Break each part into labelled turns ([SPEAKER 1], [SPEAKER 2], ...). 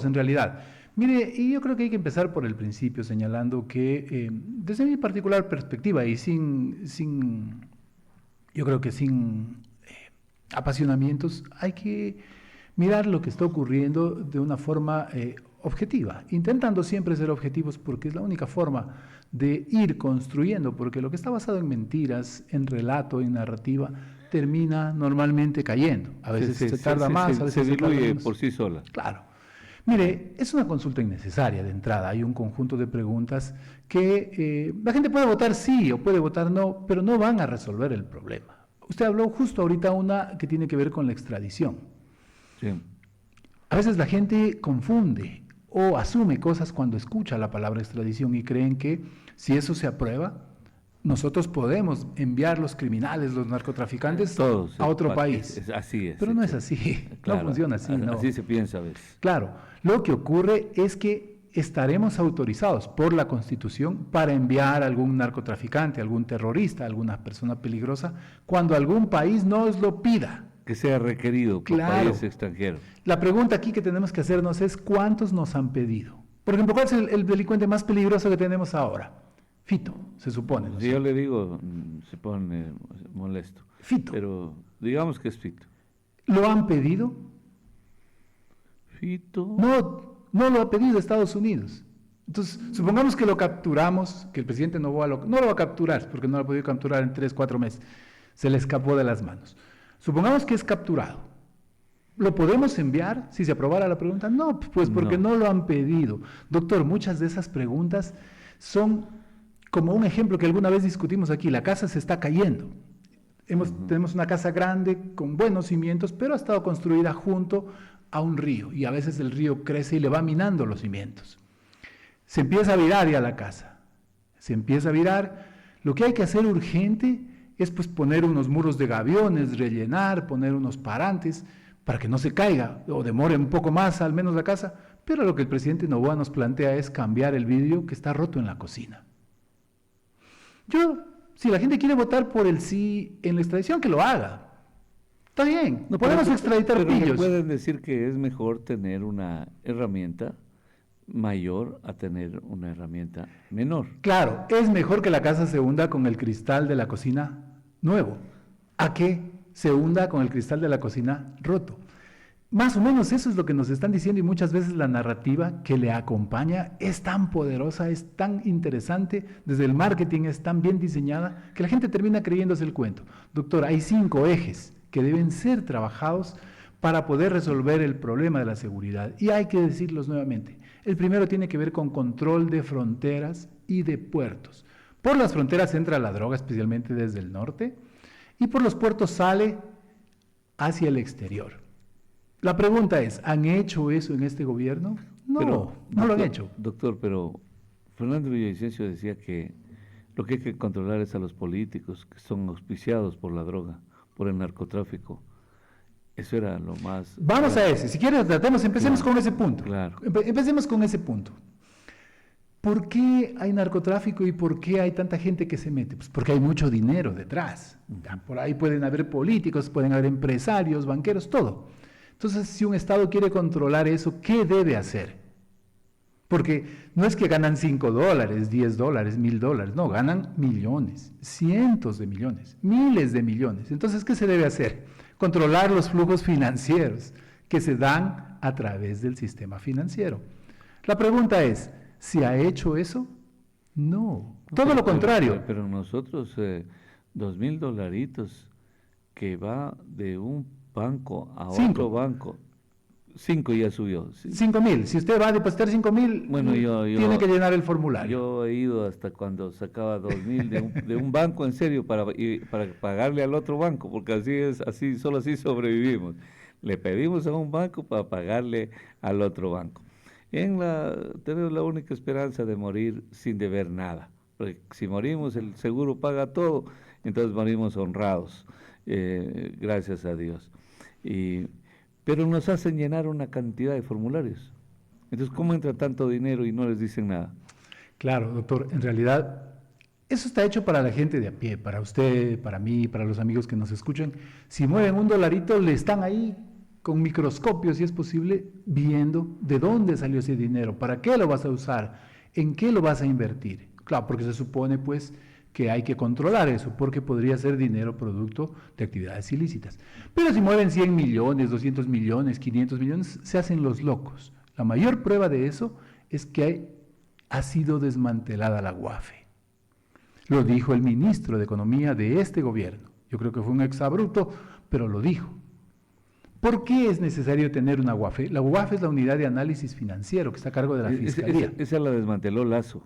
[SPEAKER 1] en realidad. Mire, y yo creo que hay que empezar por el principio, señalando que desde mi particular perspectiva y yo creo que sin apasionamientos, hay que mirar lo que está ocurriendo de una forma objetiva, intentando siempre ser objetivos porque es la única forma de ir construyendo, porque lo que está basado en mentiras, en relato, en narrativa, termina normalmente cayendo. A veces se tarda más, a veces
[SPEAKER 2] se
[SPEAKER 1] se tarda
[SPEAKER 2] diluye
[SPEAKER 1] menos.
[SPEAKER 2] por sí sola.
[SPEAKER 1] Claro. Mire, es una consulta innecesaria de entrada. Hay un conjunto de preguntas que la gente puede votar sí o puede votar no, pero no van a resolver el problema. Usted habló justo ahorita una que tiene que ver con la extradición.
[SPEAKER 2] Sí.
[SPEAKER 1] A veces la gente confunde o asume cosas cuando escucha la palabra extradición y creen que si eso se aprueba, nosotros podemos enviar los criminales, los narcotraficantes
[SPEAKER 2] Todos,
[SPEAKER 1] a otro país.
[SPEAKER 2] así es.
[SPEAKER 1] Pero no es así,
[SPEAKER 2] Claro,
[SPEAKER 1] no funciona así. No.
[SPEAKER 2] Así se piensa a veces.
[SPEAKER 1] Claro, lo que ocurre es que estaremos autorizados por la Constitución para enviar a algún narcotraficante, algún terrorista, alguna persona peligrosa, cuando algún país nos lo pida.
[SPEAKER 2] Que sea requerido por países extranjeros.
[SPEAKER 1] La pregunta aquí que tenemos que hacernos es ¿cuántos nos han pedido? Por ejemplo, ¿cuál es el delincuente más peligroso que tenemos ahora? Fito, se supone. ¿no?
[SPEAKER 2] Si yo le digo, se pone molesto.
[SPEAKER 1] Fito.
[SPEAKER 2] Pero digamos que es Fito.
[SPEAKER 1] ¿Lo han pedido?
[SPEAKER 2] Fito.
[SPEAKER 1] No lo ha pedido Estados Unidos. Entonces, supongamos que lo capturamos, que el presidente Noboa no lo va a capturar, porque no lo ha podido capturar en 3, 4 meses. Se le escapó de las manos. Supongamos que es capturado. ¿Lo podemos enviar si se aprobara la pregunta? No, pues porque no lo han pedido. Doctor, muchas de esas preguntas son como un ejemplo que alguna vez discutimos aquí. La casa se está cayendo. Tenemos una casa grande con buenos cimientos, pero ha estado construida junto a un río y a veces el río crece y le va minando los cimientos. Se empieza a virar ya la casa. Se empieza a virar. Lo que hay que hacer urgente es pues poner unos muros de gaviones, rellenar, poner unos parantes para que no se caiga o demore un poco más al menos la casa, pero lo que el presidente Noboa nos plantea es cambiar el vidrio que está roto en la cocina. Si la gente quiere votar por el sí en la extradición, que lo haga. Está bien, no podemos extraditar pillos.
[SPEAKER 2] Pueden decir que es mejor tener una herramienta mayor a tener una herramienta menor.
[SPEAKER 1] Claro, es mejor que la casa se hunda con el cristal de la cocina nuevo, a que se hunda con el cristal de la cocina roto. Más o menos eso es lo que nos están diciendo y muchas veces la narrativa que le acompaña es tan poderosa, es tan interesante, desde el marketing es tan bien diseñada que la gente termina creyéndose el cuento. Doctor, hay 5 ejes que deben ser trabajados para poder resolver el problema de la seguridad y hay que decirlos nuevamente. El primero tiene que ver con control de fronteras y de puertos. Por las fronteras entra la droga, especialmente desde el norte, y por los puertos sale hacia el exterior. La pregunta es, ¿han hecho eso en este gobierno? No, no lo han hecho.
[SPEAKER 2] Doctor, pero Fernando Villavicencio decía que lo que hay que controlar es a los políticos que son auspiciados por la droga, por el narcotráfico. Eso era lo más...
[SPEAKER 1] Vamos a ese, si quieres empecemos con ese punto.
[SPEAKER 2] Claro.
[SPEAKER 1] Empecemos con ese punto. ¿Por qué hay narcotráfico y por qué hay tanta gente que se mete? Pues porque hay mucho dinero detrás. Por ahí pueden haber políticos, pueden haber empresarios, banqueros, todo. Entonces, si un Estado quiere controlar eso, ¿qué debe hacer? Porque no es que ganan $5, $10, $1,000, no, ganan millones, cientos de millones, miles de millones. Entonces, ¿qué se debe hacer? Controlar los flujos financieros que se dan a través del sistema financiero. La pregunta es, ¿se ha hecho eso? No, todo lo contrario.
[SPEAKER 2] Pero nosotros, $2,000 que va de un banco a otro banco, 5 ya subió.
[SPEAKER 1] 5,000, si usted va a depositar 5,000,
[SPEAKER 2] bueno,
[SPEAKER 1] tiene que llenar el formulario.
[SPEAKER 2] Yo he ido hasta cuando sacaba 2,000 de un banco en serio para pagarle al otro banco, porque solo así sobrevivimos. Le pedimos a un banco para pagarle al otro banco. Tenemos la única esperanza de morir sin deber nada, porque si morimos el seguro paga todo, entonces morimos honrados, gracias a Dios. Pero nos hacen llenar una cantidad de formularios. Entonces, ¿cómo entra tanto dinero y no les dicen nada?
[SPEAKER 1] Claro, doctor, en realidad eso está hecho para la gente de a pie, para usted, para mí, para los amigos que nos escuchan. Si mueven $1, le están ahí con microscopio, si es posible, viendo de dónde salió ese dinero, para qué lo vas a usar, en qué lo vas a invertir. Claro, porque se supone pues que hay que controlar eso, porque podría ser dinero producto de actividades ilícitas. Pero si mueven 100 millones, 200 millones, 500 millones, se hacen los locos. La mayor prueba de eso es que ha sido desmantelada la UAFE. Lo dijo el ministro de Economía de este gobierno. Yo creo que fue un exabrupto, pero lo dijo. ¿Por qué es necesario tener una UAFE? La UAFE es la unidad de análisis financiero que está a cargo de la Fiscalía.
[SPEAKER 2] Esa la desmanteló Lazo.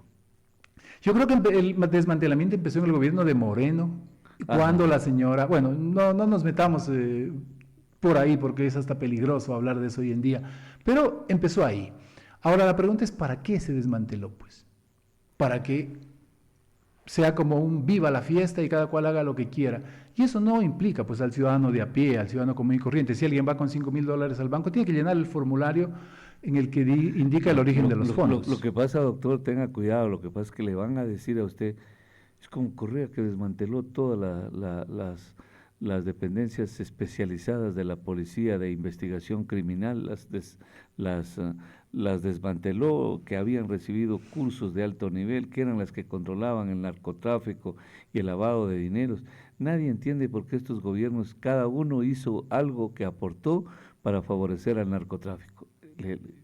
[SPEAKER 1] Yo creo que el desmantelamiento empezó en el gobierno de Moreno, cuando la señora, bueno, no nos metamos por ahí porque es hasta peligroso hablar de eso hoy en día, pero empezó ahí. Ahora la pregunta es, ¿para qué se desmanteló? Pues, para que sea como un viva la fiesta y cada cual haga lo que quiera. Y eso no implica pues al ciudadano de a pie, al ciudadano común y corriente. Si alguien va con $5,000 al banco, tiene que llenar el formulario en el que indica el origen de los fondos.
[SPEAKER 2] Lo que pasa, doctor, tenga cuidado, lo que pasa es que le van a decir a usted, es como Correa que desmanteló todas las dependencias especializadas de la policía de investigación criminal, las desmanteló, que habían recibido cursos de alto nivel, que eran las que controlaban el narcotráfico y el lavado de dineros. Nadie entiende por qué estos gobiernos, cada uno hizo algo que aportó para favorecer al narcotráfico.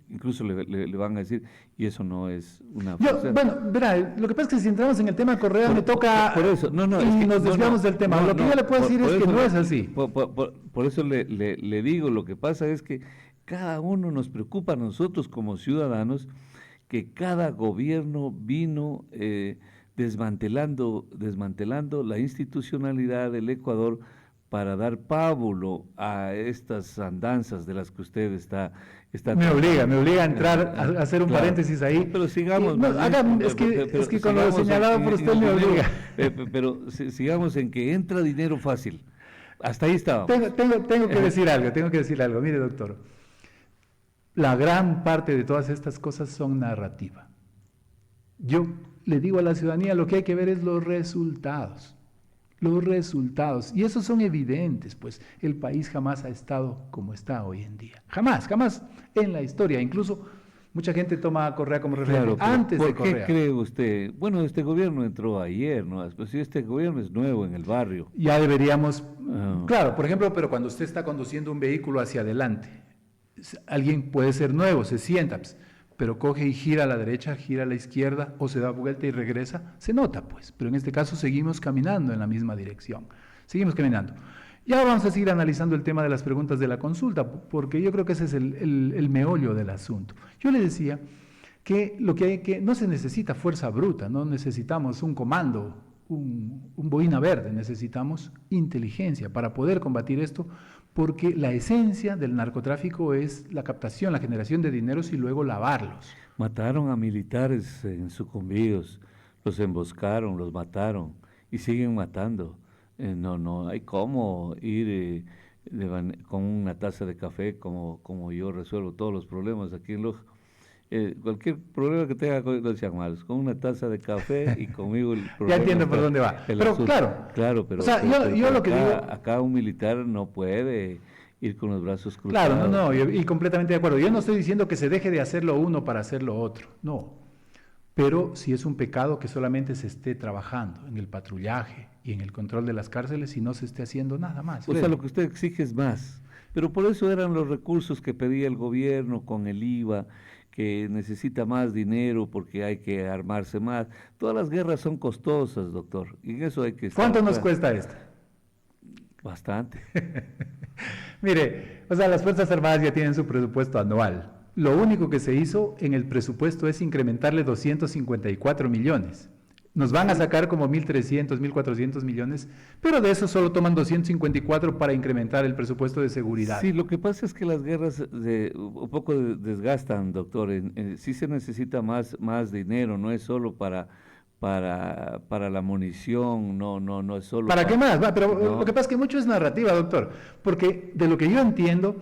[SPEAKER 2] Incluso le van a decir, y eso no es una...
[SPEAKER 1] Bueno, verá, lo que pasa es que si entramos en el tema Correa me toca...
[SPEAKER 2] Por eso,
[SPEAKER 1] y nos desviamos del tema. Lo que yo le puedo decir es que no es así.
[SPEAKER 2] Por eso le digo, lo que pasa es que cada uno nos preocupa a nosotros como ciudadanos, que cada gobierno vino desmantelando la institucionalidad del Ecuador para dar pábulo a estas andanzas de las que usted está
[SPEAKER 1] me obliga a entrar a hacer un paréntesis ahí.
[SPEAKER 2] Pero sigamos.
[SPEAKER 1] Es que con lo señalado por usted me obliga.
[SPEAKER 2] Pero sigamos en que entra dinero fácil. Hasta ahí estábamos.
[SPEAKER 1] Tengo que decir algo. Mire, doctor, la gran parte de todas estas cosas son narrativa. Yo le digo a la ciudadanía, lo que hay que ver es los resultados. Y esos son evidentes, pues el país jamás ha estado como está hoy en día. Jamás en la historia. Incluso mucha gente toma a Correa como referente.
[SPEAKER 2] Claro,
[SPEAKER 1] antes de Correa.
[SPEAKER 2] ¿Por qué cree usted? Bueno, este gobierno entró ayer, ¿no? Pues si este gobierno es nuevo en el barrio.
[SPEAKER 1] Ya deberíamos, claro, por ejemplo, pero cuando usted está conduciendo un vehículo hacia adelante, alguien puede ser nuevo, se sienta, pues, pero coge y gira a la derecha, gira a la izquierda, o se da vuelta y regresa, se nota pues, pero en este caso seguimos caminando en la misma dirección, seguimos caminando. Ya vamos a seguir analizando el tema de las preguntas de la consulta, porque yo creo que ese es el meollo del asunto. Yo le decía que lo que hay que, no se necesita fuerza bruta, no necesitamos un comando, un boina verde, necesitamos inteligencia para poder combatir esto, porque la esencia del narcotráfico es la captación, la generación de dineros y luego lavarlos.
[SPEAKER 2] Mataron a militares en Sucumbíos, los emboscaron, los mataron y siguen matando. No hay cómo ir con una taza de café como yo resuelvo todos los problemas aquí en Loja. Cualquier problema que tenga con los llamados, con una taza de café y conmigo el problema.
[SPEAKER 1] Ya entiendo por dónde va. Pero
[SPEAKER 2] claro, pero,
[SPEAKER 1] o sea, yo lo que digo,
[SPEAKER 2] acá un militar no puede ir con los brazos cruzados.
[SPEAKER 1] Claro, no, y completamente de acuerdo. Yo no estoy diciendo que se deje de hacer lo uno para hacer lo otro, no. Pero si es un pecado que solamente se esté trabajando en el patrullaje y en el control de las cárceles y no se esté haciendo nada más.
[SPEAKER 2] O sea, lo que usted exige es más. Pero por eso eran los recursos que pedía el gobierno con el IVA, que necesita más dinero porque hay que armarse más. Todas las guerras son costosas, doctor, y en eso hay que estar.
[SPEAKER 1] ¿Cuánto nos cuesta esta?
[SPEAKER 2] Bastante.
[SPEAKER 1] Mire, o sea, las Fuerzas Armadas ya tienen su presupuesto anual. Lo único que se hizo en el presupuesto es incrementarle 254 millones. Nos van a sacar como 1.300, 1.400 millones, pero de eso solo toman 254 para incrementar el presupuesto de seguridad.
[SPEAKER 2] Sí, lo que pasa es que las guerras un poco desgastan, doctor. Sí se necesita más dinero, no es solo para la munición, no es solo...
[SPEAKER 1] ¿Para qué más? Pero no. Lo que pasa es que mucho es narrativa, doctor, porque de lo que yo entiendo,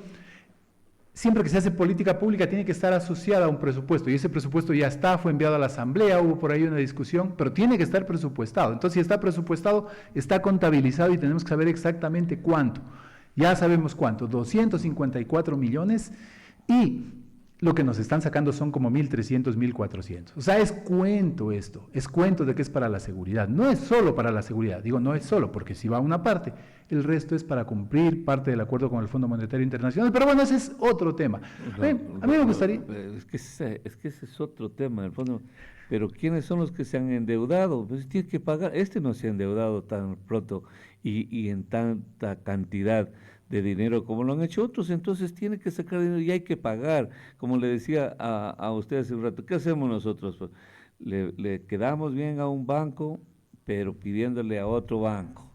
[SPEAKER 1] siempre que se hace política pública tiene que estar asociada a un presupuesto, y ese presupuesto ya está, fue enviado a la Asamblea, hubo por ahí una discusión, pero tiene que estar presupuestado. Entonces, si está presupuestado, está contabilizado y tenemos que saber exactamente cuánto. Ya sabemos cuánto, 254 millones, y lo que nos están sacando son como 1.300, 1.400. O sea, es cuento esto, es cuento de que es para la seguridad. No es solo para la seguridad, digo, no es solo, porque si va una parte, el resto es para cumplir parte del acuerdo con el Fondo Monetario Internacional. Pero bueno, ese es otro tema. A mí me gustaría...
[SPEAKER 2] Es que ese es otro tema, en el fondo. Pero ¿quiénes son los que se han endeudado? Pues tiene que pagar. Este no se ha endeudado tan pronto y en tanta cantidad de dinero como lo han hecho otros, entonces tiene que sacar dinero y hay que pagar. Como le decía a usted hace un rato, ¿qué hacemos nosotros? Pues, le quedamos bien a un banco, pero pidiéndole a otro banco.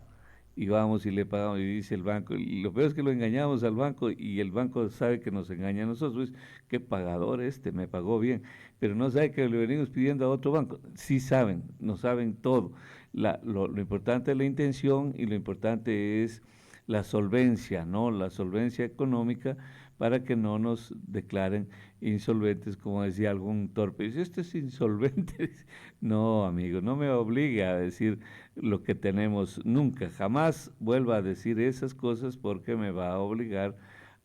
[SPEAKER 2] Y vamos y le pagamos, y dice el banco, y lo peor es que lo engañamos al banco, y el banco sabe que nos engaña a nosotros. Pues, qué pagador me pagó bien, pero no sabe que le venimos pidiendo a otro banco. Sí saben, no saben todo. Lo importante es la intención, y lo importante es la solvencia, ¿no? La solvencia económica, para que no nos declaren insolventes, como decía algún torpe. Dice, este es insolvente. No, amigo, no me obligue a decir lo que tenemos. Nunca, jamás vuelva a decir esas cosas, porque me va a obligar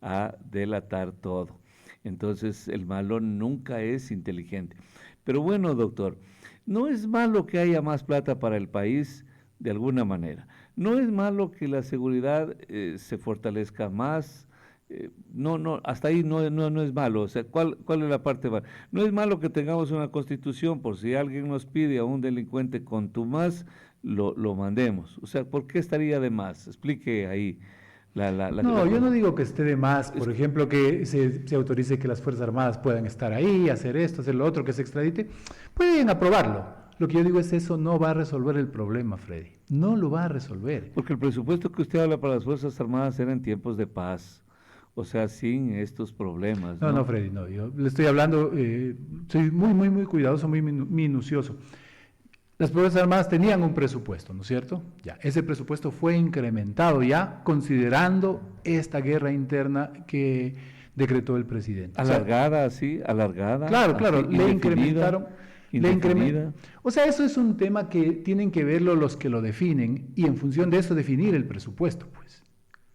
[SPEAKER 2] a delatar todo. Entonces, el malo nunca es inteligente. Pero bueno, doctor, no es malo que haya más plata para el país de alguna manera. No es malo que la seguridad se fortalezca más. No, hasta ahí no es malo. O sea, ¿cuál es la parte mala? No es malo que tengamos una constitución, por si alguien nos pide a un delincuente contumaz, lo mandemos. O sea, ¿por qué estaría de más? Explique ahí.
[SPEAKER 1] No, yo no digo que esté de más, por ejemplo, que se autorice que las Fuerzas Armadas puedan estar ahí, hacer esto, hacer lo otro, que se extradite. Pueden aprobarlo. Lo que yo digo es, eso no va a resolver el problema, Freddy. No lo va a resolver.
[SPEAKER 2] Porque el presupuesto que usted habla para las Fuerzas Armadas era en tiempos de paz, o sea, sin estos problemas.
[SPEAKER 1] No, Freddy, no. Yo le estoy hablando, soy muy cuidadoso, muy minucioso. Las Fuerzas Armadas tenían un presupuesto, ¿no es cierto? Ya, ese presupuesto fue incrementado ya, considerando esta guerra interna que decretó el presidente.
[SPEAKER 2] Alargada, sí, alargada.
[SPEAKER 1] Claro, le incrementaron. O sea, eso es un tema que tienen que verlo los que lo definen, y en función de eso definir el presupuesto, pues.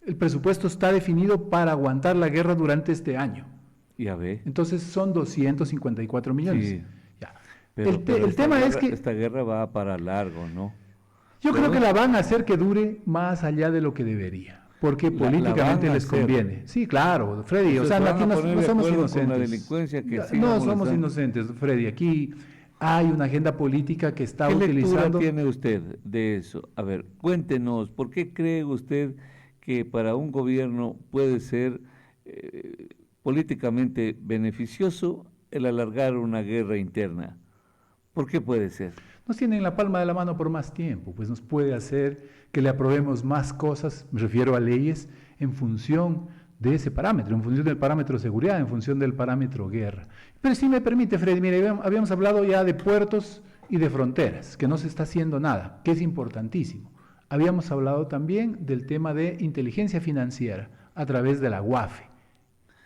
[SPEAKER 1] El presupuesto está definido para aguantar la guerra durante este año.
[SPEAKER 2] Ya ve.
[SPEAKER 1] Entonces son 254 millones.
[SPEAKER 2] Sí.
[SPEAKER 1] Ya.
[SPEAKER 2] Pero
[SPEAKER 1] el tema es que...
[SPEAKER 2] Esta guerra va para largo, ¿no?
[SPEAKER 1] Yo creo que la van a hacer que dure más allá de lo que debería, porque políticamente les conviene. Sí, claro, Freddy, o sea, aquí no somos inocentes.
[SPEAKER 2] La delincuencia que
[SPEAKER 1] no somos inocentes, Freddy, aquí hay una agenda política que está utilizando...
[SPEAKER 2] ¿Qué lectura tiene usted de eso? A ver, cuéntenos, ¿por qué cree usted que para un gobierno puede ser políticamente beneficioso el alargar una guerra interna? ¿Por qué puede ser?
[SPEAKER 1] Nos tiene en la palma de la mano por más tiempo, pues nos puede hacer que le aprobemos más cosas, me refiero a leyes, en función de ese parámetro, en función del parámetro seguridad, en función del parámetro guerra. Pero si me permite, Freddy, mire, habíamos hablado ya de puertos y de fronteras, que no se está haciendo nada, que es importantísimo. Habíamos hablado también del tema de inteligencia financiera a través de la UAFE.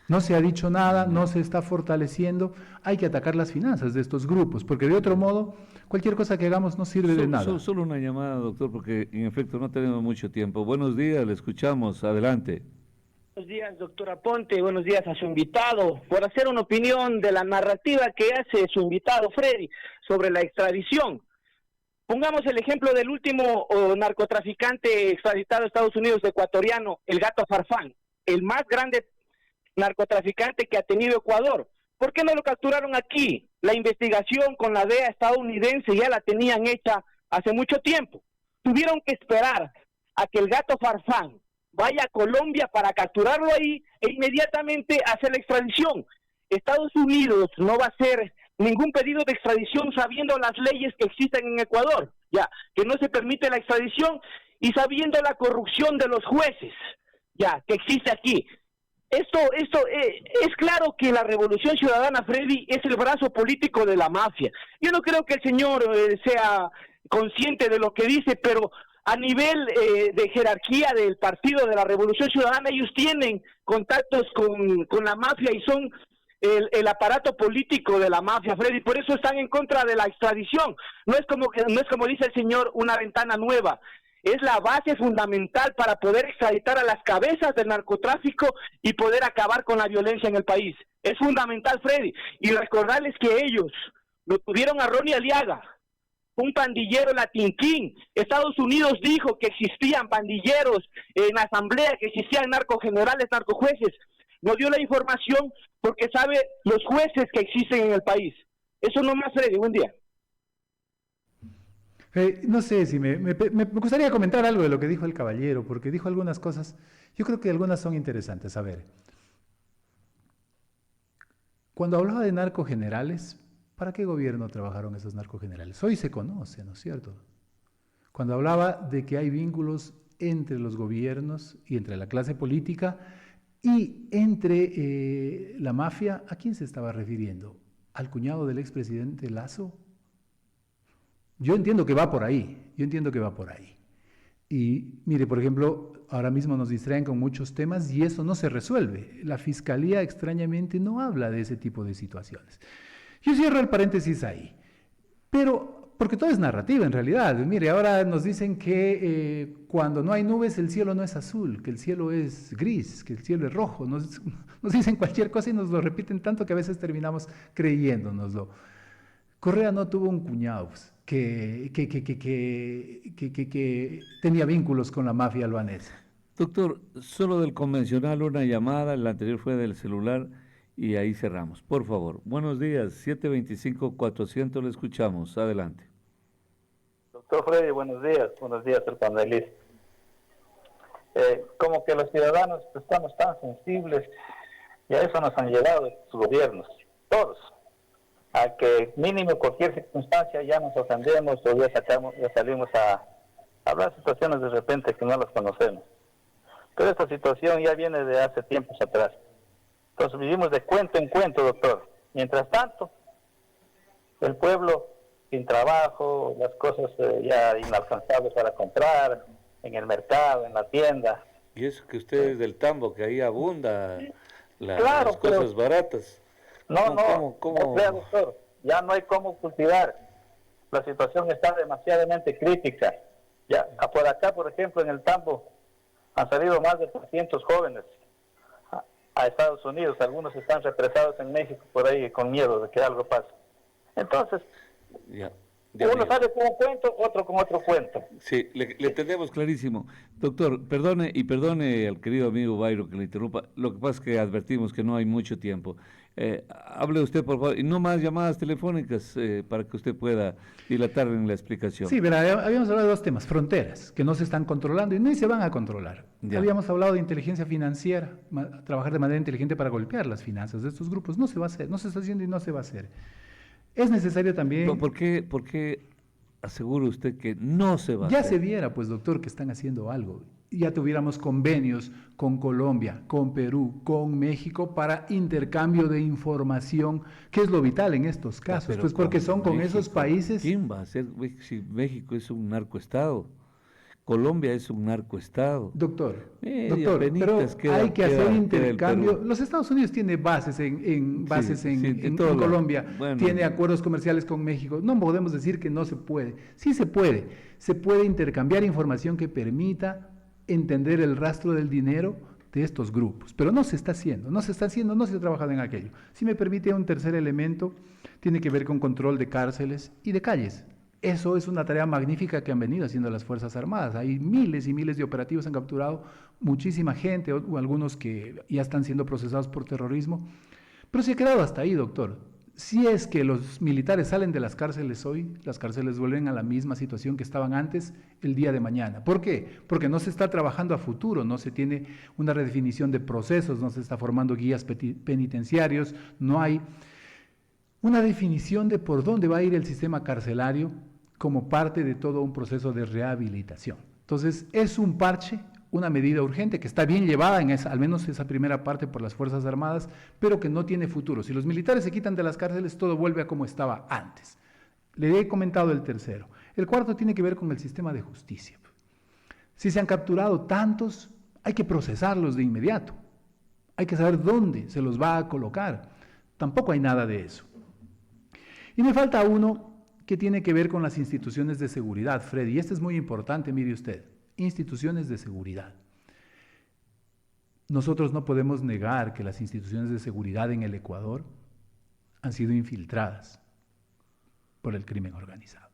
[SPEAKER 1] No se ha dicho nada, no se está fortaleciendo. Hay que atacar las finanzas de estos grupos, porque de otro modo, cualquier cosa que hagamos no sirve de nada.
[SPEAKER 2] Solo una llamada, doctor, porque en efecto no tenemos mucho tiempo. Buenos días, le escuchamos, adelante.
[SPEAKER 3] Buenos días, doctor Aponte, buenos días a su invitado. Por hacer una opinión de la narrativa que hace su invitado, Freddy, sobre la extradición. Pongamos el ejemplo del último narcotraficante extraditado a Estados Unidos, ecuatoriano, el Gato Farfán, el más grande narcotraficante que ha tenido Ecuador. ¿Por qué no lo capturaron aquí? La investigación con la DEA estadounidense ya la tenían hecha hace mucho tiempo. Tuvieron que esperar a que el Gato Farfán vaya a Colombia para capturarlo ahí e inmediatamente hacer la extradición. Estados Unidos no va a hacer ningún pedido de extradición sabiendo las leyes que existen en Ecuador, ya, que no se permite la extradición, y sabiendo la corrupción de los jueces, ya, que existe aquí. Esto es claro que la Revolución Ciudadana, Freddy, es el brazo político de la mafia. Yo no creo que el señor sea consciente de lo que dice, pero a nivel de jerarquía del Partido de la Revolución Ciudadana, ellos tienen contactos con la mafia y son el aparato político de la mafia, Freddy. Por eso están en contra de la extradición. No es como dice el señor, una ventana nueva. es la base fundamental para poder extraditar a las cabezas del narcotráfico y poder acabar con la violencia en el país. Es fundamental, Freddy. Y recordarles que ellos lo tuvieron a Ronnie Aliaga, un pandillero latinquín. Estados Unidos dijo que existían pandilleros en la asamblea, que existían narcogenerales, narcojueces. No dio la información porque sabe los jueces que existen en el país. Eso no más, Freddy. Buen día.
[SPEAKER 1] No sé si me gustaría comentar algo de lo que dijo el caballero, porque dijo algunas cosas, yo creo que algunas son interesantes. A ver, cuando hablaba de narcogenerales, ¿para qué gobierno trabajaron esos narcogenerales? Hoy se conoce, ¿no es cierto? Cuando hablaba de que hay vínculos entre los gobiernos y entre la clase política y entre la mafia, ¿a quién se estaba refiriendo? ¿Al cuñado del expresidente Lazo? Yo entiendo que va por ahí, Y mire, por ejemplo, ahora mismo nos distraen con muchos temas y eso no se resuelve. La Fiscalía extrañamente no habla de ese tipo de situaciones. Yo cierro el paréntesis ahí, pero porque todo es narrativa en realidad. Mire, ahora nos dicen que cuando no hay nubes el cielo no es azul, que el cielo es gris, que el cielo es rojo. Nos dicen cualquier cosa y nos lo repiten tanto que a veces terminamos creyéndonoslo. Correa no tuvo un cuñado que tenía vínculos con la mafia albanesa.
[SPEAKER 2] Doctor, solo del convencional una llamada, la anterior fue del celular y ahí cerramos. Por favor, buenos días, 725-400, le escuchamos, adelante.
[SPEAKER 4] Doctor Freddy, buenos días el panelista. Como que los ciudadanos estamos tan sensibles y a eso nos han llevado sus gobiernos, todos, a que mínimo cualquier circunstancia ya nos ofendemos o ya salimos a hablar situaciones de repente que no las conocemos. Pero esta situación ya viene de hace tiempos atrás. Entonces vivimos de cuento en cuento, doctor. Mientras tanto, el pueblo sin trabajo, las cosas ya inalcanzables para comprar, en el mercado, en la tienda.
[SPEAKER 2] Y eso que usted es del tambo, que ahí abunda
[SPEAKER 4] Claro,
[SPEAKER 2] las cosas baratas.
[SPEAKER 4] ¿Cómo? Vea, doctor, ya no hay cómo cultivar. La situación está demasiadamente crítica. Ya, por acá, por ejemplo, en el tambo, han salido más de 300 jóvenes a Estados Unidos. Algunos están represados en México por ahí con miedo de que algo pase. Entonces, uno sale con un cuento, otro con otro cuento.
[SPEAKER 2] Sí, le tenemos clarísimo. Doctor, perdone al querido amigo Bayro que le interrumpa. Lo que pasa es que advertimos que no hay mucho tiempo. Hable usted, por favor, y no más llamadas telefónicas para que usted pueda dilatar en la explicación.
[SPEAKER 1] Sí, verá, habíamos hablado de dos temas: fronteras, que no se están controlando y ni se van a controlar. Ya. Habíamos hablado de inteligencia financiera, trabajar de manera inteligente para golpear las finanzas de estos grupos. No se va a hacer, no se está haciendo y no se va a hacer. Es necesario también...
[SPEAKER 2] ¿Por qué asegura usted que no se va a hacer?
[SPEAKER 1] Ya se viera, pues, doctor, que están haciendo algo. Ya tuviéramos convenios con Colombia, con Perú, con México para intercambio de información, que es lo vital en estos casos, pues porque son con
[SPEAKER 2] México,
[SPEAKER 1] esos países...
[SPEAKER 2] ¿Quién va a hacer? Si México es un narcoestado, Colombia es un narcoestado.
[SPEAKER 1] Doctor, pero hay que hacer intercambio. Los Estados Unidos tiene bases en Colombia, tiene acuerdos comerciales con México. No podemos decir que no se puede. Sí se puede. Se puede intercambiar información que permita entender el rastro del dinero de estos grupos, pero no se está haciendo, no se está trabajando en aquello. Si me permite, un tercer elemento tiene que ver con control de cárceles y de calles. Eso es una tarea magnífica que han venido haciendo las Fuerzas Armadas. Hay miles y miles de operativos, han capturado muchísima gente, o algunos que ya están siendo procesados por terrorismo, pero se ha quedado hasta ahí, doctor. Si es que los militares salen de las cárceles hoy, las cárceles vuelven a la misma situación que estaban antes el día de mañana. ¿Por qué? Porque no se está trabajando a futuro, no se tiene una redefinición de procesos, no se está formando guías penitenciarios, no hay una definición de por dónde va a ir el sistema carcelario como parte de todo un proceso de rehabilitación. Entonces, es un parche, una medida urgente que está bien llevada en al menos esa primera parte por las Fuerzas Armadas, pero que no tiene futuro. Si los militares se quitan de las cárceles, todo vuelve a como estaba antes. Le he comentado el tercero. El cuarto tiene que ver con el sistema de justicia. Si se han capturado tantos, hay que procesarlos de inmediato. Hay que saber dónde se los va a colocar. Tampoco hay nada de eso. Y me falta uno que tiene que ver con las instituciones de seguridad, Freddy, y este es muy importante, mire usted. instituciones de seguridad. Nosotros no podemos negar que las instituciones de seguridad en el Ecuador han sido infiltradas por el crimen organizado.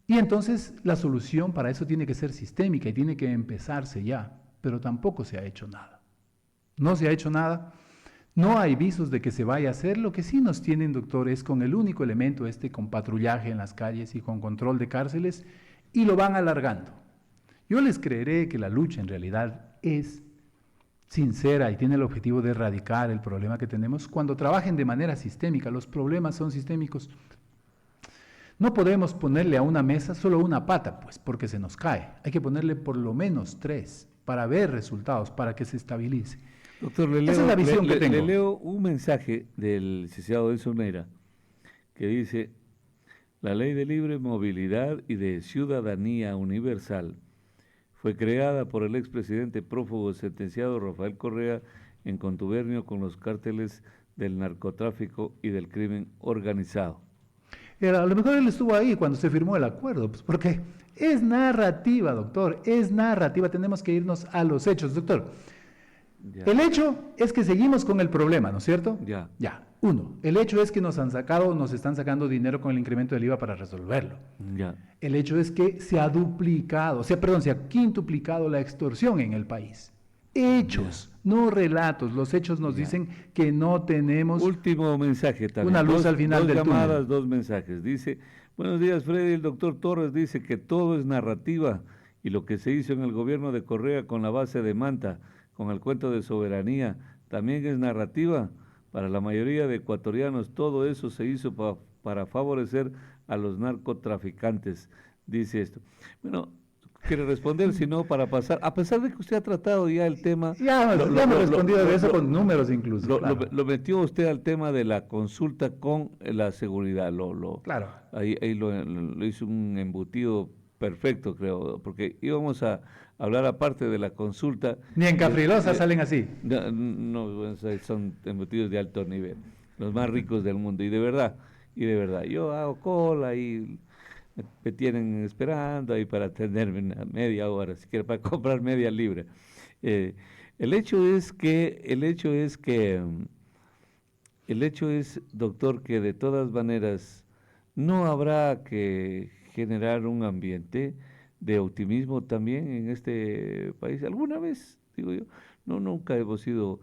[SPEAKER 1] Y entonces la solución para eso tiene que ser sistémica y tiene que empezarse ya, pero tampoco se ha hecho nada. No se ha hecho nada, no hay visos de que se vaya a hacer. Lo que sí nos tienen, doctor, es con el único elemento con patrullaje en las calles y con control de cárceles, y lo van alargando. Yo les creeré que la lucha en realidad es sincera y tiene el objetivo de erradicar el problema que tenemos cuando trabajen de manera sistémica. Los problemas son sistémicos. No podemos ponerle a una mesa solo una pata, pues, porque se nos cae. Hay que ponerle por lo menos 3 para ver resultados, para que se estabilice.
[SPEAKER 2] Doctor,
[SPEAKER 1] Esa es la visión que tengo.
[SPEAKER 2] Le leo un mensaje del licenciado Enzo Neira que dice: la ley de libre movilidad y de ciudadanía universal fue creada por el expresidente prófugo sentenciado Rafael Correa en contubernio con los cárteles del narcotráfico y del crimen organizado.
[SPEAKER 1] A lo mejor él estuvo ahí cuando se firmó el acuerdo, pues porque es narrativa, doctor, es narrativa, tenemos que irnos a los hechos, doctor.
[SPEAKER 2] Ya.
[SPEAKER 1] El hecho es que seguimos con el problema, ¿no es cierto?
[SPEAKER 2] Ya.
[SPEAKER 1] Ya. 1, el hecho es que nos están sacando dinero con el incremento del IVA para resolverlo.
[SPEAKER 2] Ya.
[SPEAKER 1] El hecho es que se ha quintuplicado la extorsión en el país. Hechos, no relatos. Los hechos nos dicen que no tenemos
[SPEAKER 2] Último mensaje también.
[SPEAKER 1] una luz al final del túnel.
[SPEAKER 2] 2 llamadas, 2 mensajes. Dice: buenos días, Freddy. El doctor Torres dice que todo es narrativa y lo que se hizo en el gobierno de Correa con la base de Manta, con el cuento de soberanía, también es narrativa. Para la mayoría de ecuatorianos todo eso se hizo para favorecer a los narcotraficantes, dice esto. Bueno, quiere responder, si no, para pasar, a pesar de que usted ha tratado ya el tema...
[SPEAKER 1] Ya hemos respondido de eso con números incluso.
[SPEAKER 2] Lo metió usted al tema de la consulta con la seguridad,
[SPEAKER 1] Claro.
[SPEAKER 2] Ahí lo hizo un embutido perfecto, creo, porque íbamos a hablar aparte de la consulta.
[SPEAKER 1] Ni en Caprilosa salen así.
[SPEAKER 2] No, son embutidos de alto nivel, los más ricos del mundo, y de verdad, yo hago cola y me tienen esperando ahí para atenderme una media hora, si quiere, para comprar media libra. El hecho es, doctor, que de todas maneras no habrá que generar un ambiente de optimismo también en este país. Alguna vez, digo yo, nunca hemos sido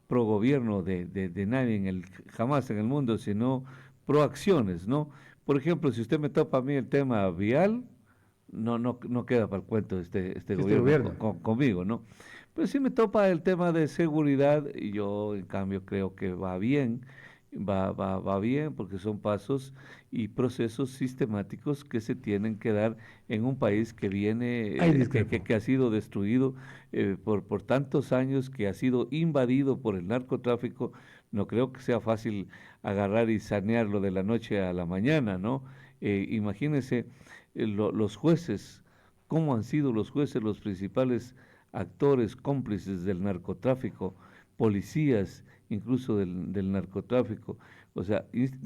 [SPEAKER 2] pro gobierno de nadie jamás en el mundo, sino pro acciones, ¿no? Por ejemplo, si usted me topa a mí el tema vial, no queda para el cuento este gobierno conmigo, ¿no? Pero si me topa el tema de seguridad, y yo en cambio creo que va bien, va bien, porque son pasos y procesos sistemáticos que se tienen que dar en un país que viene, que ha sido destruido por tantos años, que ha sido invadido por el narcotráfico. No creo que sea fácil agarrar y sanearlo de la noche a la mañana, ¿no? Imagínense los jueces, cómo han sido los jueces los principales actores cómplices del narcotráfico, policías incluso del narcotráfico. O sea,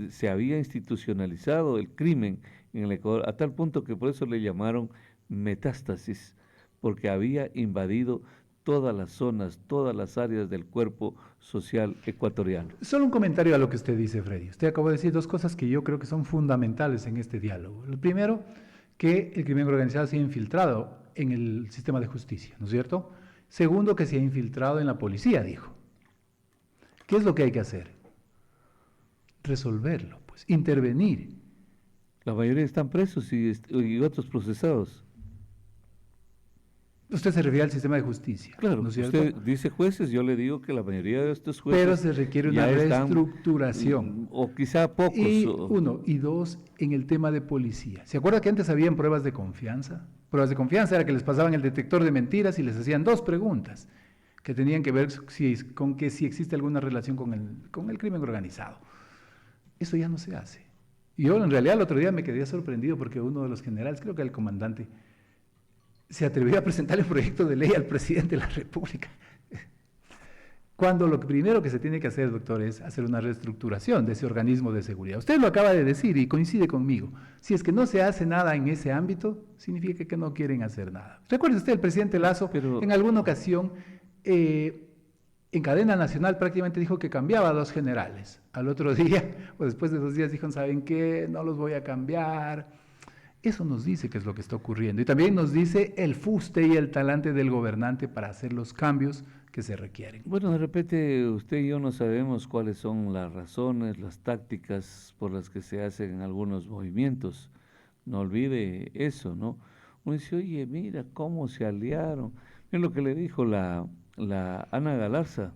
[SPEAKER 2] se había institucionalizado el crimen en el Ecuador, a tal punto que por eso le llamaron metástasis, porque había invadido todas las zonas, todas las áreas del cuerpo social ecuatoriano.
[SPEAKER 1] Solo un comentario a lo que usted dice, Freddy. Usted acabó de decir 2 cosas que yo creo que son fundamentales en este diálogo. Lo primero, que el crimen organizado se ha infiltrado en el sistema de justicia, ¿no es cierto? Segundo, que se ha infiltrado en la policía, dijo. ¿Qué es lo que hay que hacer? Resolverlo, pues, intervenir.
[SPEAKER 2] La mayoría están presos y otros procesados.
[SPEAKER 1] Usted se refiere al sistema de justicia.
[SPEAKER 2] Claro,
[SPEAKER 1] ¿no es cierto?
[SPEAKER 2] usted dice jueces, yo le digo que la mayoría de estos jueces...
[SPEAKER 1] Pero se requiere una reestructuración.
[SPEAKER 2] O quizá pocos.
[SPEAKER 1] Y 1, y 2, en el tema de policía. ¿Se acuerda que antes habían pruebas de confianza? Pruebas de confianza era que les pasaban el detector de mentiras y les hacían 2 preguntas que tenían que ver con que si existe alguna relación con el crimen organizado. Eso ya no se hace. Y yo en realidad el otro día me quedé sorprendido porque uno de los generales, creo que el comandante, se atrevió a presentar el proyecto de ley al presidente de la República. Cuando lo primero que se tiene que hacer, doctor, es hacer una reestructuración de ese organismo de seguridad. Usted lo acaba de decir y coincide conmigo. Si es que no se hace nada en ese ámbito, significa que no quieren hacer nada. Recuerde usted, el presidente Lasso, en alguna ocasión, en cadena nacional prácticamente dijo que cambiaba a 2 generales. Al otro día, o después de 2 días, dijo, ¿saben qué? No los voy a cambiar. Eso nos dice qué es lo que está ocurriendo. Y también nos dice el fuste y el talante del gobernante para hacer los cambios que se requieren.
[SPEAKER 2] Bueno, de repente usted y yo no sabemos cuáles son las razones, las tácticas por las que se hacen algunos movimientos. No olvide eso, ¿no? Uno dice, oye, mira cómo se aliaron. Mira lo que le dijo la Ana Galarza.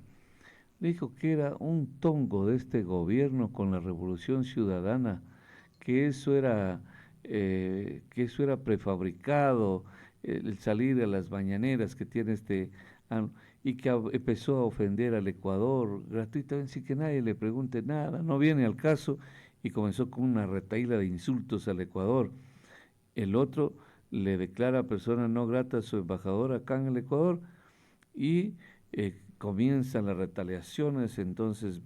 [SPEAKER 2] Le dijo que era un tongo de este gobierno con la Revolución Ciudadana, que eso era prefabricado, el salir a las mañaneras que tiene y que empezó a ofender al Ecuador gratuitamente sin que nadie le pregunte nada, no viene al caso, y comenzó con una retahíla de insultos al Ecuador. El otro le declara persona no grata a su embajador acá en el Ecuador y comienzan las retaliaciones, entonces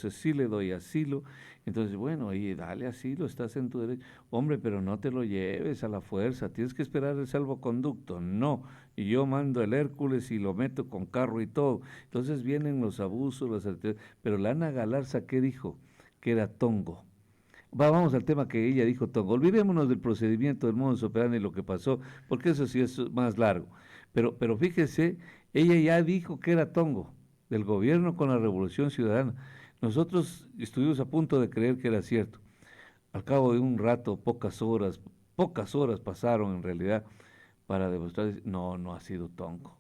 [SPEAKER 2] sí le doy asilo, entonces bueno, y dale asilo, estás en tu derecho, hombre, pero no te lo lleves a la fuerza, tienes que esperar el salvoconducto, no, y yo mando el Hércules y lo meto con carro y todo, entonces vienen los abusos, pero la Ana Galarza, ¿qué dijo? Que era tongo. Vamos al tema que ella dijo tongo, olvidémonos del procedimiento, del modus operandi y lo que pasó, porque eso sí es más largo, pero fíjese, ella ya dijo que era tongo del gobierno con la Revolución Ciudadana. Nosotros estuvimos a punto de creer que era cierto. Al cabo de un rato, pocas horas pasaron en realidad para demostrar, no ha sido tongo.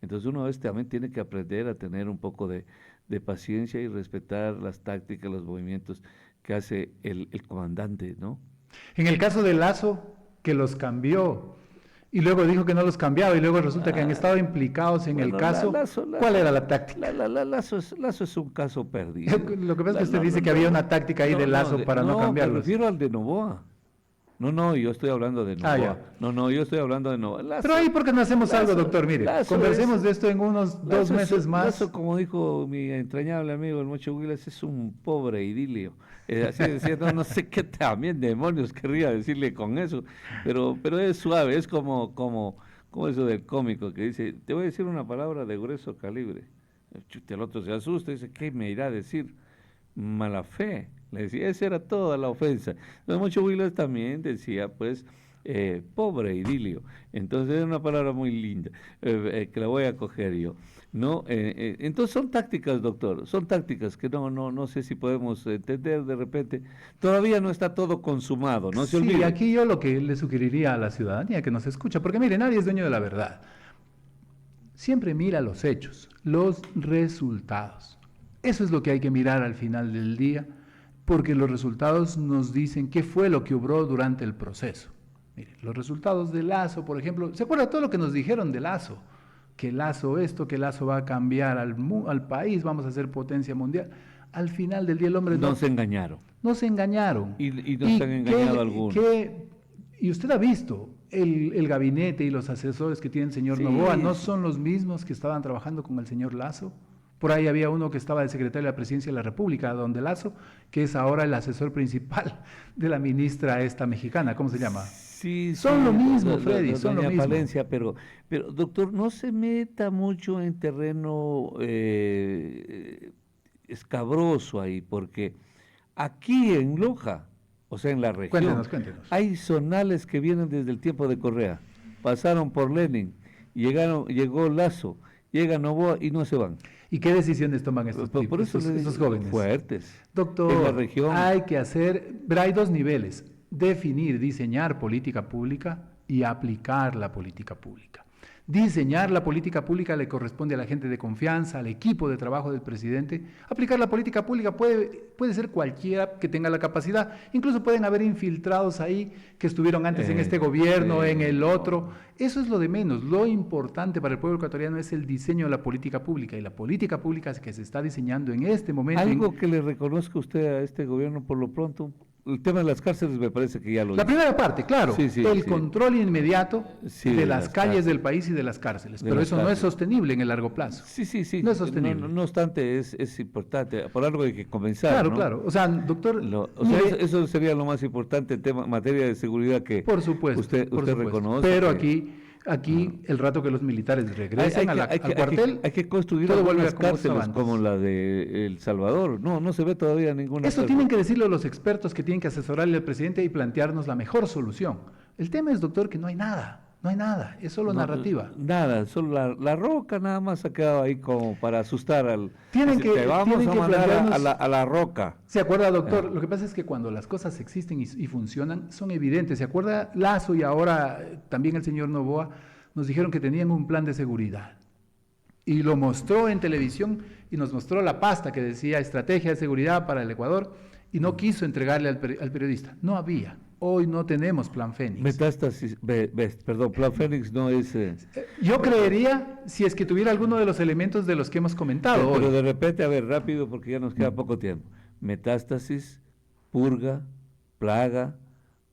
[SPEAKER 2] Entonces uno también tiene que aprender a tener un poco de paciencia y respetar las tácticas, los movimientos que hace el comandante, ¿no?
[SPEAKER 1] En el caso de Lasso, que los cambió, y luego dijo que no los cambiaba, y luego resulta que han estado implicados en el caso. ¿Cuál era la táctica?
[SPEAKER 2] Lasso es un caso perdido.
[SPEAKER 1] Lo que pasa es que usted dice que había una táctica ahí de Lasso para no cambiarlos.
[SPEAKER 2] Me refiero al de Noboa. No, yo estoy hablando de Noboa. Yo estoy hablando de Noboa.
[SPEAKER 1] Pero ahí porque no hacemos algo, doctor, mire, conversemos de esto en unos 2 meses más.
[SPEAKER 2] Lasso, como dijo mi entrañable amigo el Mocho Huilas, es un pobre idilio. Así decía, no sé qué también demonios querría decirle con eso, pero es suave, es como eso del cómico que dice, te voy a decir una palabra de grueso calibre. El otro se asusta y dice, ¿qué me irá a decir? Mala fe. Le decía, esa era toda la ofensa. Entonces, Mocho Huilas también decía, pues, pobre idilio. Entonces, es una palabra muy linda, que la voy a coger yo. ¿No? Entonces, son tácticas, doctor, son tácticas que no sé si podemos entender de repente. Todavía no está todo consumado, no se olvide.
[SPEAKER 1] Sí, aquí yo lo que le sugeriría a la ciudadanía que nos escucha, porque mire, nadie es dueño de la verdad. Siempre mira los hechos, los resultados. Eso es lo que hay que mirar al final del día, porque los resultados nos dicen qué fue lo que obró durante el proceso. Mire, los resultados de Lasso, por ejemplo, ¿se acuerda todo lo que nos dijeron de Lasso? Que Lasso esto, que Lasso va a cambiar al país, vamos a ser potencia mundial. Al final del día el hombre...
[SPEAKER 2] No se engañaron.
[SPEAKER 1] No se engañaron.
[SPEAKER 2] Y no se han engañado algunos.
[SPEAKER 1] Y usted ha visto, el gabinete y los asesores que tiene el señor Noboa no son los mismos que estaban trabajando con el señor Lasso. Por ahí había uno que estaba de secretario de la Presidencia de la República, don de Lasso, que es ahora el asesor principal de la ministra esta mexicana, ¿cómo se llama?
[SPEAKER 2] Sí,
[SPEAKER 1] son lo mismo, Freddy, son lo mismo.
[SPEAKER 2] Palencia, pero doctor, no se meta mucho en terreno escabroso ahí, porque aquí en Loja, o sea, en la región,
[SPEAKER 1] cuéntenos.
[SPEAKER 2] Hay zonales que vienen desde el tiempo de Correa, pasaron por Lenin, llegó Lasso, llega Noboa y no se van.
[SPEAKER 1] ¿Y qué decisiones toman estos jóvenes?
[SPEAKER 2] Fuertes.
[SPEAKER 1] Doctor,
[SPEAKER 2] en la región.
[SPEAKER 1] Hay que hay 2 niveles, definir, diseñar política pública y aplicar la política pública. Diseñar la política pública le corresponde a la gente de confianza, al equipo de trabajo del presidente. Aplicar la política pública puede ser cualquiera que tenga la capacidad. Incluso pueden haber infiltrados ahí que estuvieron antes en este gobierno, en el otro. Eso es lo de menos. Lo importante para el pueblo ecuatoriano es el diseño de la política pública. Y la política pública que se está diseñando en este momento...
[SPEAKER 2] Algo que le reconozca usted a este gobierno por lo pronto, el tema de las cárceles me parece que ya lo
[SPEAKER 1] La
[SPEAKER 2] hizo.
[SPEAKER 1] primera parte, claro,
[SPEAKER 2] Sí, sí,
[SPEAKER 1] el
[SPEAKER 2] sí.
[SPEAKER 1] control inmediato
[SPEAKER 2] Sí,
[SPEAKER 1] de
[SPEAKER 2] de
[SPEAKER 1] las
[SPEAKER 2] las
[SPEAKER 1] calles
[SPEAKER 2] cárceles.
[SPEAKER 1] del país y de las cárceles,
[SPEAKER 2] De
[SPEAKER 1] pero
[SPEAKER 2] las
[SPEAKER 1] eso no es
[SPEAKER 2] cárceles.
[SPEAKER 1] sostenible en el largo plazo.
[SPEAKER 2] Sí, sí, sí.
[SPEAKER 1] No es sostenible.
[SPEAKER 2] No obstante, es importante. Por algo hay que comenzar,
[SPEAKER 1] Claro,
[SPEAKER 2] ¿no?
[SPEAKER 1] claro. O sea, doctor,
[SPEAKER 2] O sea,
[SPEAKER 1] mire,
[SPEAKER 2] eso sería lo más importante en materia de seguridad que
[SPEAKER 1] por supuesto,
[SPEAKER 2] usted
[SPEAKER 1] por supuesto.
[SPEAKER 2] reconoce.
[SPEAKER 1] Pero
[SPEAKER 2] que
[SPEAKER 1] aquí, el rato que los militares regresen al cuartel,
[SPEAKER 2] hay que construir
[SPEAKER 1] todo vuelve
[SPEAKER 2] algunas
[SPEAKER 1] a como estaba
[SPEAKER 2] cárceles
[SPEAKER 1] antes.
[SPEAKER 2] como la de El Salvador. No se ve todavía ninguna
[SPEAKER 1] Eso
[SPEAKER 2] cárcel.
[SPEAKER 1] tienen que decirlo los expertos que tienen que asesorarle al presidente y plantearnos la mejor solución. El tema es, doctor, que no hay nada, es solo narrativa.
[SPEAKER 2] Nada, solo la roca nada más ha quedado ahí como para asustar al...
[SPEAKER 1] Tienen
[SPEAKER 2] Dice,
[SPEAKER 1] que-
[SPEAKER 2] te vamos
[SPEAKER 1] tienen
[SPEAKER 2] a
[SPEAKER 1] que
[SPEAKER 2] mandar
[SPEAKER 1] plantearnos-
[SPEAKER 2] a la roca.
[SPEAKER 1] ¿Se acuerda, doctor? Lo que pasa es que cuando las cosas existen y funcionan, son evidentes. ¿Se acuerda? Lazo y ahora también el señor Noboa nos dijeron que tenían un plan de seguridad. Y lo mostró en televisión y nos mostró la pasta que decía Estrategia de Seguridad para el Ecuador y no quiso entregarle al periodista. No había. Hoy no tenemos plan Fénix.
[SPEAKER 2] Metástasis, perdón, Plan Fénix no es...
[SPEAKER 1] Yo creería, si es que tuviera alguno de los elementos de los que hemos comentado
[SPEAKER 2] pero
[SPEAKER 1] hoy.
[SPEAKER 2] de repente, a ver, rápido, porque ya nos queda poco tiempo. Metástasis, purga, plaga,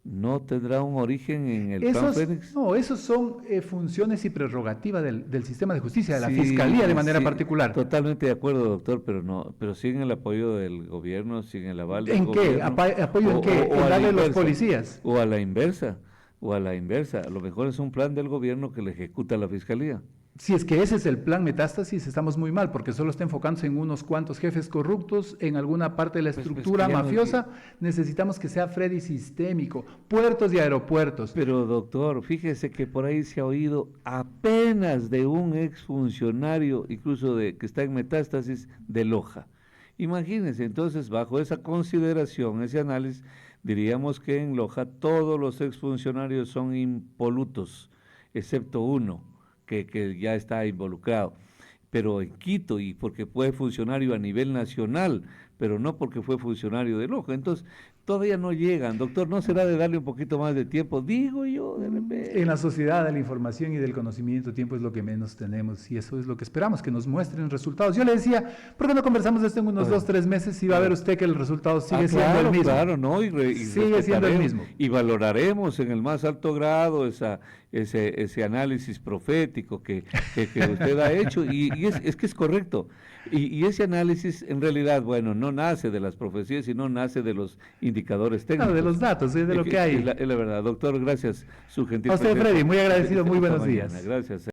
[SPEAKER 2] ¿no tendrá un origen en el Plan Fénix?
[SPEAKER 1] No, esos son funciones y prerrogativas del sistema de justicia, de la
[SPEAKER 2] Sí,
[SPEAKER 1] Fiscalía de manera
[SPEAKER 2] sí,
[SPEAKER 1] particular.
[SPEAKER 2] Totalmente de acuerdo, doctor, pero sin el apoyo del gobierno, sin el aval del
[SPEAKER 1] ¿En qué?
[SPEAKER 2] gobierno.
[SPEAKER 1] ¿Apoyo en qué?
[SPEAKER 2] O
[SPEAKER 1] En
[SPEAKER 2] a la
[SPEAKER 1] darle a los
[SPEAKER 2] inversa.
[SPEAKER 1] policías.
[SPEAKER 2] O a la inversa. A lo mejor es un plan del gobierno que le ejecuta la Fiscalía.
[SPEAKER 1] Si es que ese es el plan Metástasis, estamos muy mal, porque solo está enfocándose en unos cuantos jefes corruptos, en alguna parte de la
[SPEAKER 2] Pues
[SPEAKER 1] estructura
[SPEAKER 2] que ya no-
[SPEAKER 1] mafiosa. Necesitamos que sea Freddy sistémico, puertos y aeropuertos.
[SPEAKER 2] Pero doctor, fíjese que por ahí se ha oído apenas de un exfuncionario, incluso que está en Metástasis, de Loja. Imagínense, entonces, bajo esa consideración, ese análisis, diríamos que en Loja todos los exfuncionarios son impolutos, excepto uno, que ya está involucrado. Pero en Quito, y porque fue funcionario a nivel nacional, pero no porque fue funcionario de Loja. Entonces, todavía no llegan. Doctor, ¿no será de darle un poquito más de tiempo? Digo yo, de repente.
[SPEAKER 1] En la sociedad de la información y del conocimiento, tiempo es lo que menos tenemos y eso es lo que esperamos, que nos muestren resultados. Yo le decía, ¿por qué no conversamos de esto en unos 2-3 meses y va a ver usted que el resultado sigue siendo el mismo?
[SPEAKER 2] Claro, ¿no? Y
[SPEAKER 1] Sigue siendo el
[SPEAKER 2] respetaremos
[SPEAKER 1] mismo.
[SPEAKER 2] Y valoraremos en el más alto grado ese análisis profético que usted ha hecho y es que es correcto. Y ese análisis en realidad, bueno, no nace de las profecías, sino nace de los indicadores técnicos.
[SPEAKER 1] Claro, de los datos, de lo que hay.
[SPEAKER 2] Es la verdad. Doctor, gracias. Su gentil
[SPEAKER 1] A usted,
[SPEAKER 2] presencia.
[SPEAKER 1] Freddy, muy agradecido, muy
[SPEAKER 2] Esta
[SPEAKER 1] buenos
[SPEAKER 2] mañana.
[SPEAKER 1] días.
[SPEAKER 2] Gracias.